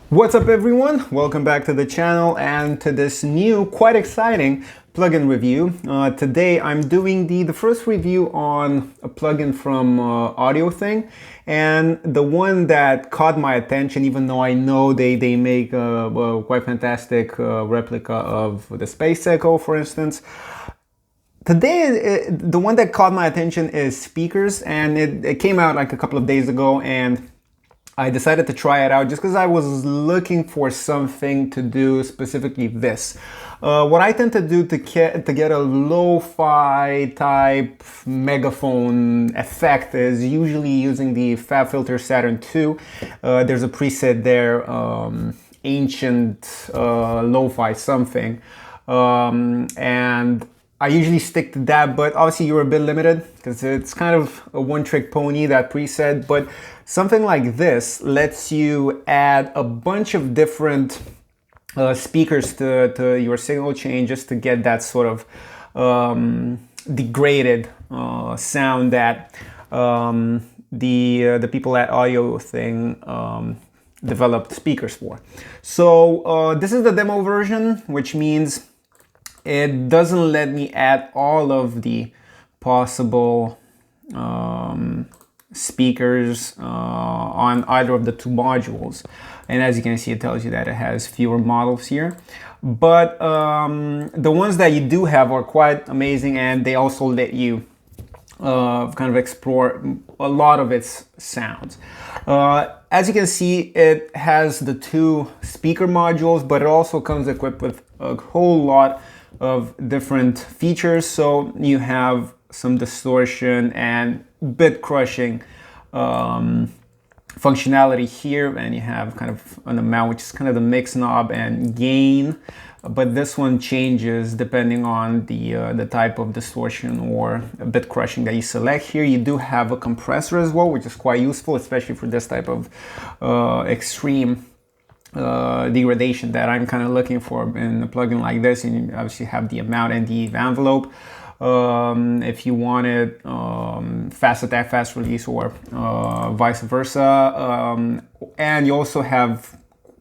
What's up everyone? Welcome back to the channel and to this new, quite exciting plugin review. Today I'm doing the first review on a plugin from AudioThing, and the one that caught my attention, even though I know they make a quite fantastic replica of the Space Echo, for instance. Today, the one that caught my attention is speakers, and it came out like a couple of days ago, and I decided to try it out just because I was looking for something to do, specifically this. What I tend to do to get a lo-fi type megaphone effect is usually using the FabFilter Saturn II. There's a preset there, ancient lo-fi something, and I usually stick to that, but obviously you're a bit limited because it's kind of a one-trick pony, that preset. But something like this lets you add a bunch of different speakers to your signal chain just to get that sort of degraded sound that the people at AudioThing developed speakers for. So this is the demo version, which means it doesn't let me add all of the possible speakers on either of the two modules. And as you can see, it tells you that it has fewer models here. But the ones that you do have are quite amazing, and they also let you kind of explore a lot of its sounds. As you can see, it has the two speaker modules, but it also comes equipped with a whole lot of different features. So you have some distortion and bit crushing functionality here, and you have kind of an amount which is kind of the mix knob and gain, but this one changes depending on the type of distortion or bit crushing that you select. Here you do have a compressor as well, which is quite useful, especially for this type of extreme degradation that I'm kind of looking for in a plugin like this. And you obviously have the amount and the envelope. If you wanted fast attack, fast release, or vice versa. And you also have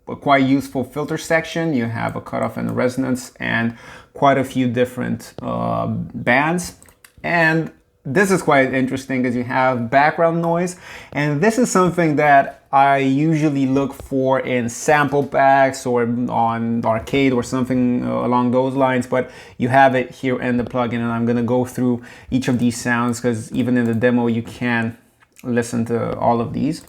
a quite useful filter section. You have a cutoff and a resonance and quite a few different bands. And this is quite interesting because you have background noise, and this is something that I usually look for in sample packs or on arcade or something along those lines, but you have it here in the plugin, and I'm gonna go through each of these sounds because even in the demo you can listen to all of these.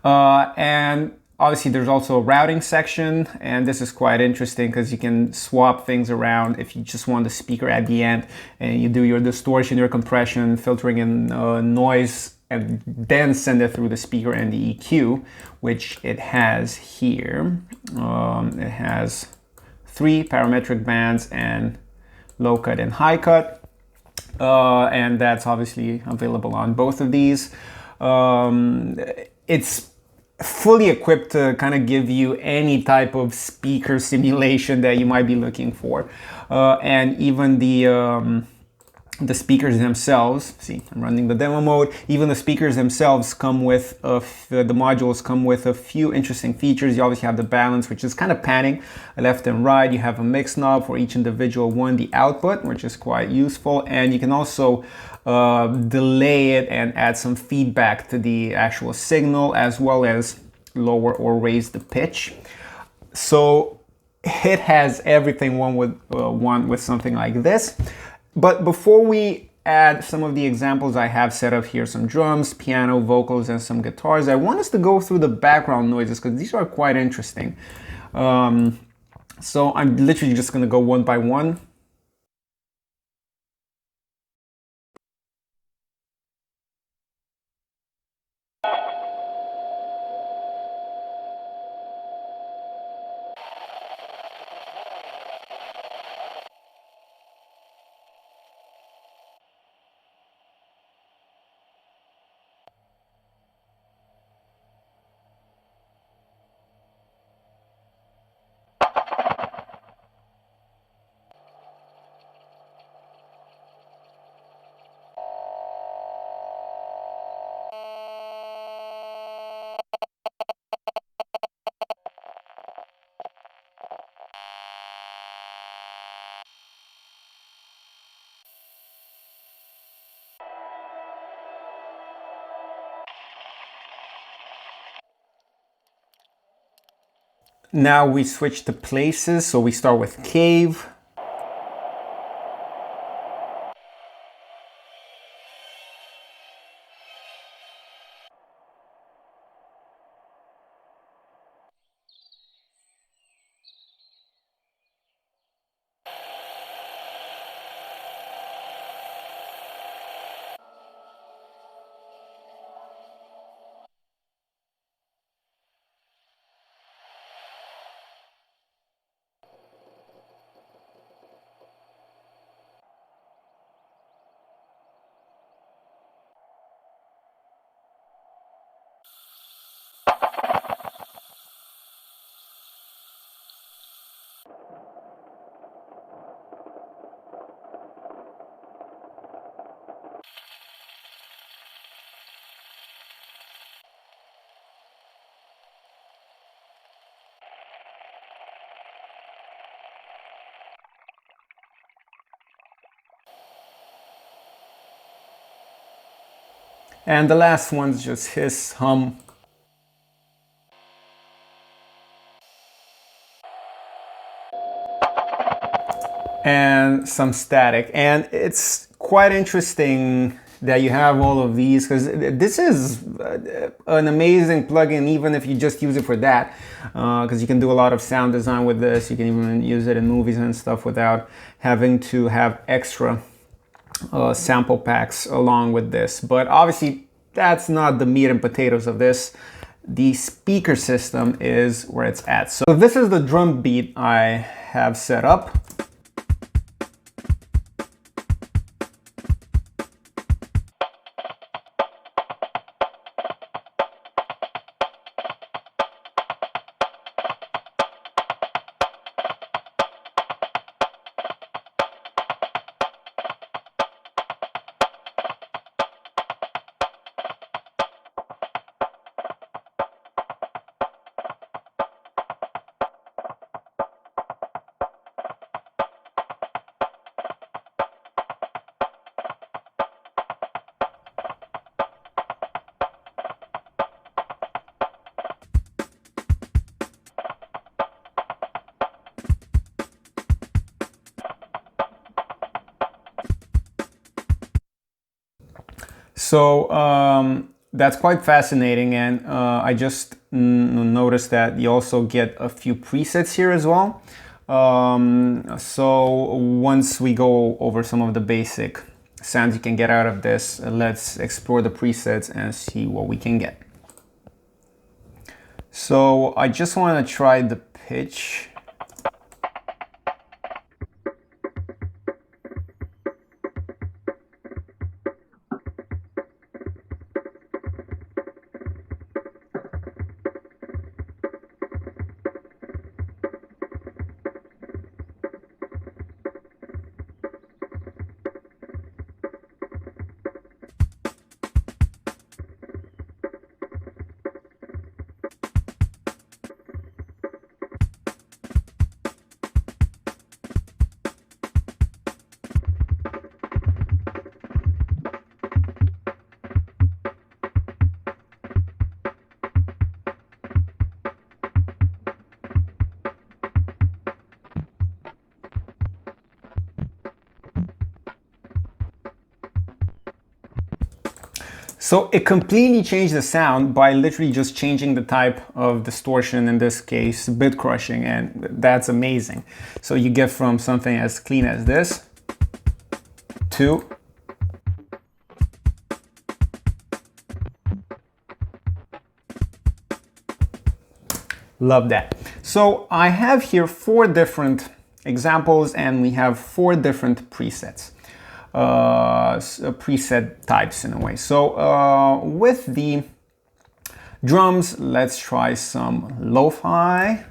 And obviously there's also a routing section, and this is quite interesting because you can swap things around if you just want the speaker at the end, and you do your distortion, your compression, filtering in noise, and then send it through the speaker and the EQ, which it has here. It has 3 parametric bands and low cut and high cut, and that's obviously available on both of these. It's fully equipped to kind of give you any type of speaker simulation that you might be looking for, and even the speakers themselves. See, I'm running the demo mode. Even the speakers themselves come with the modules come with a few interesting features. You obviously have the balance, which is kind of panning left and right. You have a mix knob for each individual one, the output, which is quite useful, and you can also delay it and add some feedback to the actual signal, as well as lower or raise the pitch. So it has everything one would want with something like this. But before we add some of the examples I have set up here, some drums, piano, vocals, and some guitars, I want us to go through the background noises because these are quite interesting. So I'm literally just going to go one by one. Now we switch to places, so we start with cave. And the last one's just hiss, hum. And some static. And it's quite interesting that you have all of these, because this is an amazing plugin even if you just use it for that, because you can do a lot of sound design with this. You can even use it in movies and stuff without having to have extra sample packs along with this. But obviously that's not the meat and potatoes of this. The speaker system is where it's at. So this is the drum beat I have set up. So that's quite fascinating, and I just noticed that you also get a few presets here as well. So once we go over some of the basic sounds you can get out of this, let's explore the presets and see what we can get. So I just want to try the pitch. So it completely changed the sound by literally just changing the type of distortion, in this case bit crushing, and that's amazing. So you get from something as clean as this to love that. So I have here 4 different examples and we have 4 different presets. Preset types in a way. So with the drums, let's try some lo-fi.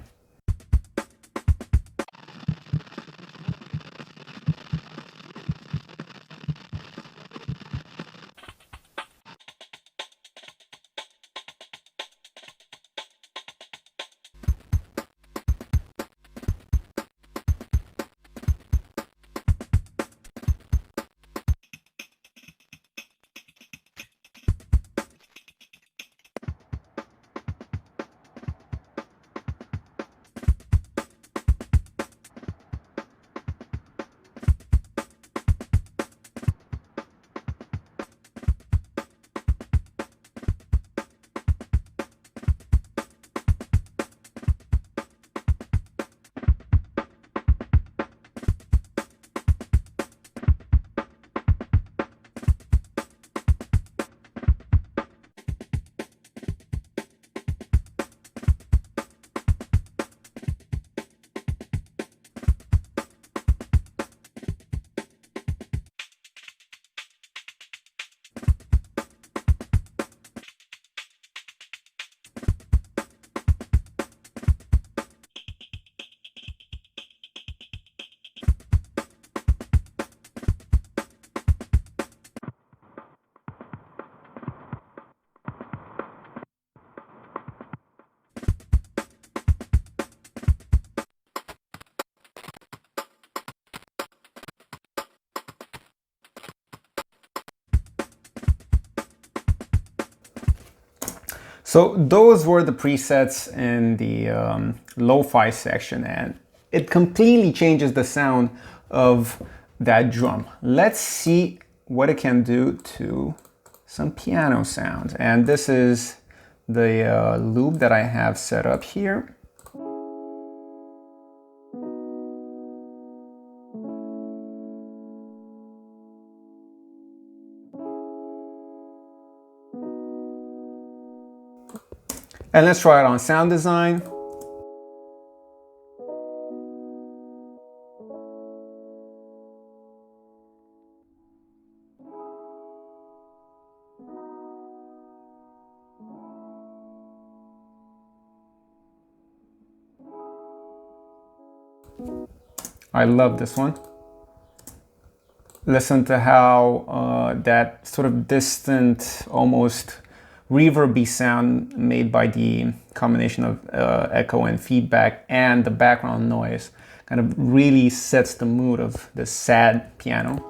So those were the presets in the lo-fi section, and it completely changes the sound of that drum. Let's see what it can do to some piano sounds. And this is the loop that I have set up here. And let's try it on sound design. I love this one. Listen to how that sort of distant, almost reverby sound made by the combination of echo and feedback and the background noise kind of really sets the mood of the sad piano.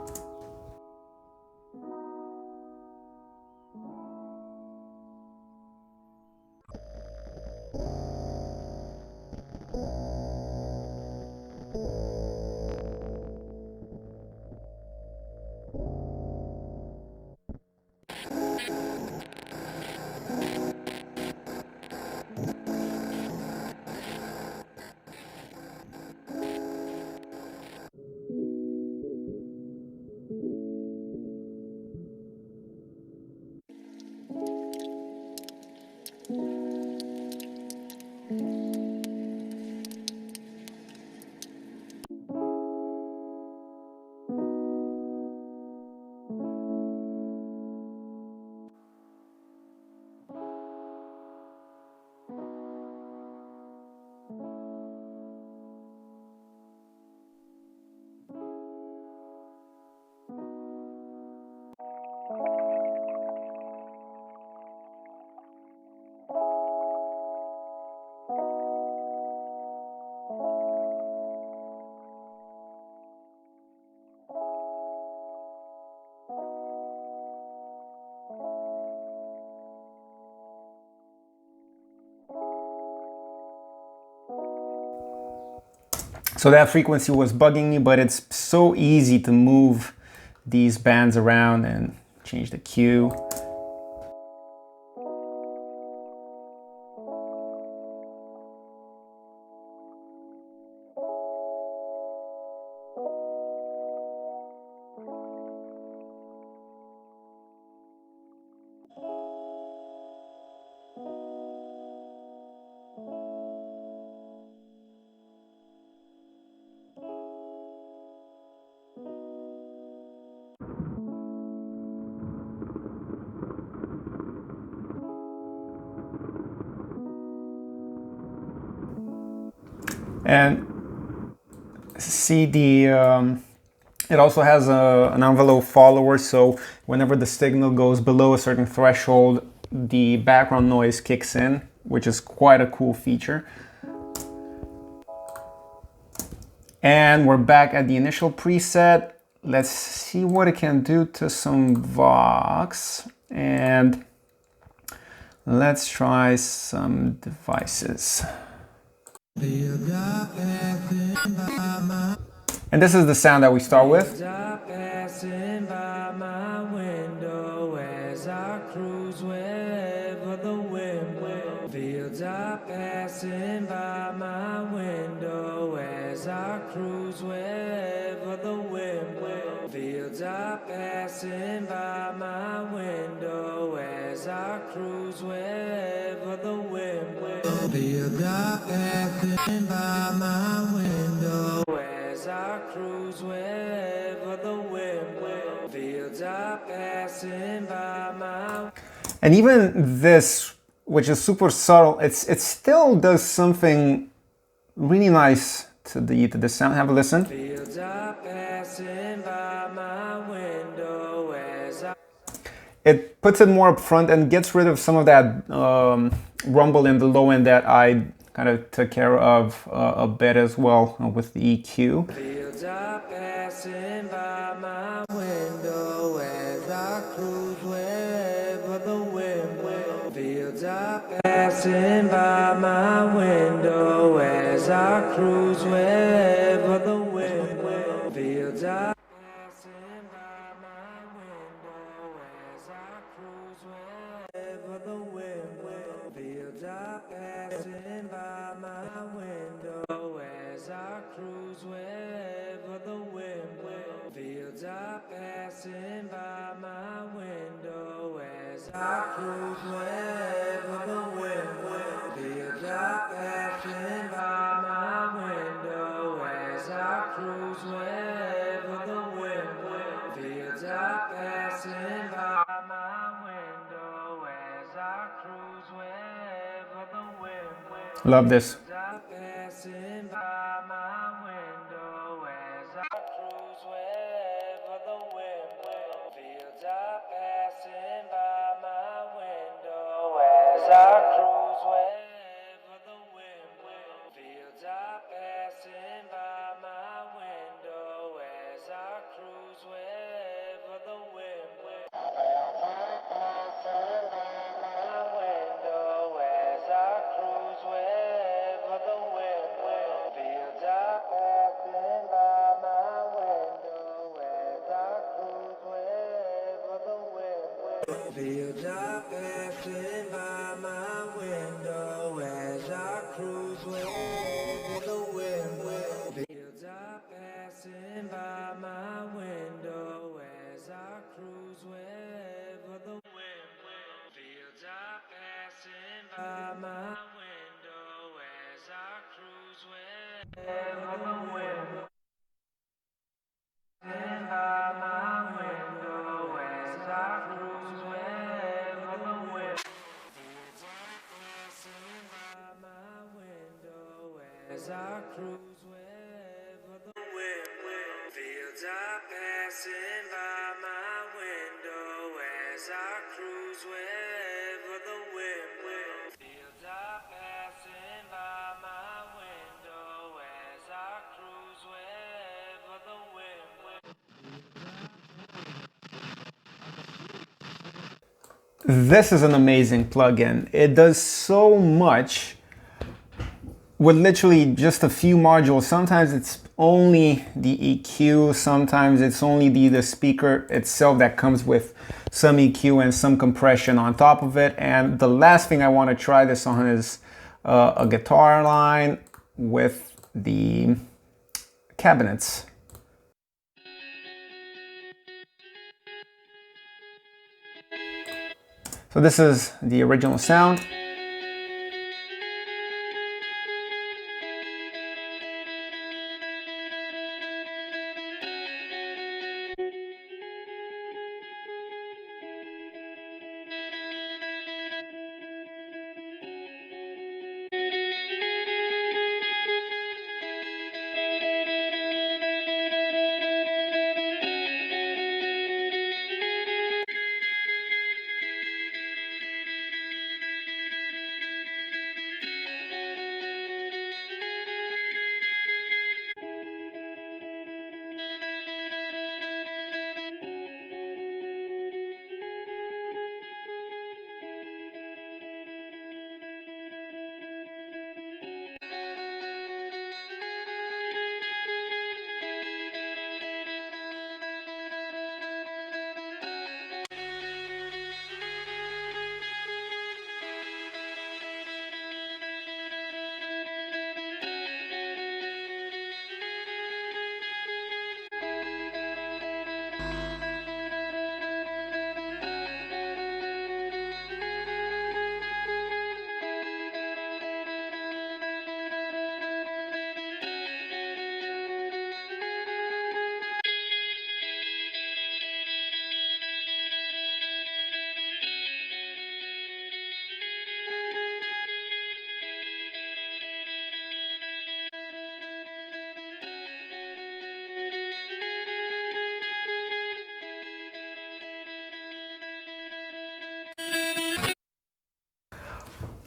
So that frequency was bugging me, but it's so easy to move these bands around and change the Q. And see it also has an envelope follower, so whenever the signal goes below a certain threshold, the background noise kicks in, which is quite a cool feature. And we're back at the initial preset. Let's see what it can do to some Vox. And let's try some devices. And this is the sound that we start with. Fields are passing by my window as I cruise wherever the wind will. Fields are passing by my window as I cruise wherever the wind will. Fields are passing by my window as I cruise wherever the wind will. Fields are passing by my. And even this, which is super subtle, it still does something really nice to the sound. Have a listen. It puts it more up front and gets rid of some of that rumble in the low end that I kind of took care of a bit as well with the EQ. Fields are passing by my window as I cruise wherever the wind will. Fields are passing passing by my window as I cruise wherever the wind will. Fields are passing by my window as I cruise wherever the wind will. Fields are passing by my window as I cruise wherever the wind will. Fields are passing by my window as I cruise wherever the wind will. Fields are passing by my window as I cruise wherever the wind will. Fields are passing by my window as I cruise wherever the wind will. Love this. Fields are passing by my window as I cruise wherever the wind will. Fields are passing by my window as I cruise wherever the wind will. Fields are passing by my window as I cruise wherever the wind will. Fields are passing by my window as I cruise wherever the wind will. Fields are passing by my window as I cruise wherever the wind will. Fields are passing by my window as I cruise wherever the wind will. Fields are passing by my window as I cruise wherever the wind will. Fields are passing by my window as I cruise wherever the wind will. Passing by my window as I cruise wherever the wind. Fields are passing by my window as I cruise wherever the wind will. Fields are passing by my window as I cruise wherever the wind will. Fields are passing by my window as I cruise wherever the wind will. This is an amazing plugin. It does so much with literally just a few modules. Sometimes it's only the EQ, sometimes it's only the speaker itself that comes with some EQ and some compression on top of it. And the last thing I want to try this on is a guitar line with the cabinets. So this is the original sound.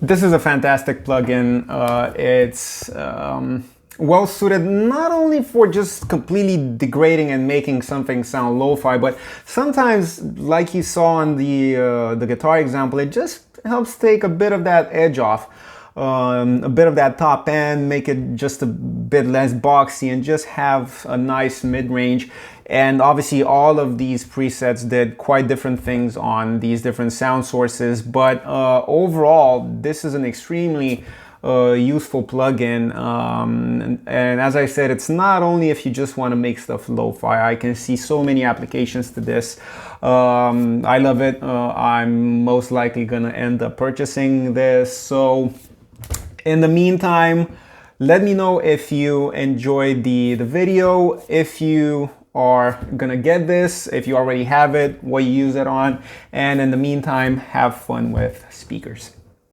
This is a fantastic plugin. It's well suited not only for just completely degrading and making something sound lo-fi, but sometimes, like you saw on the guitar example, it just helps take a bit of that edge off, a bit of that top end, make it just a bit less boxy and just have a nice mid-range. And obviously all of these presets did quite different things on these different sound sources, but overall this is an extremely useful plugin, and as I said, it's not only if you just want to make stuff lo-fi. I can see so many applications to this. I love it. I'm most likely gonna end up purchasing this. So in the meantime, let me know if you enjoyed the video, if you are gonna get this, if you already have it, what you use it on, and in the meantime, have fun with speakers.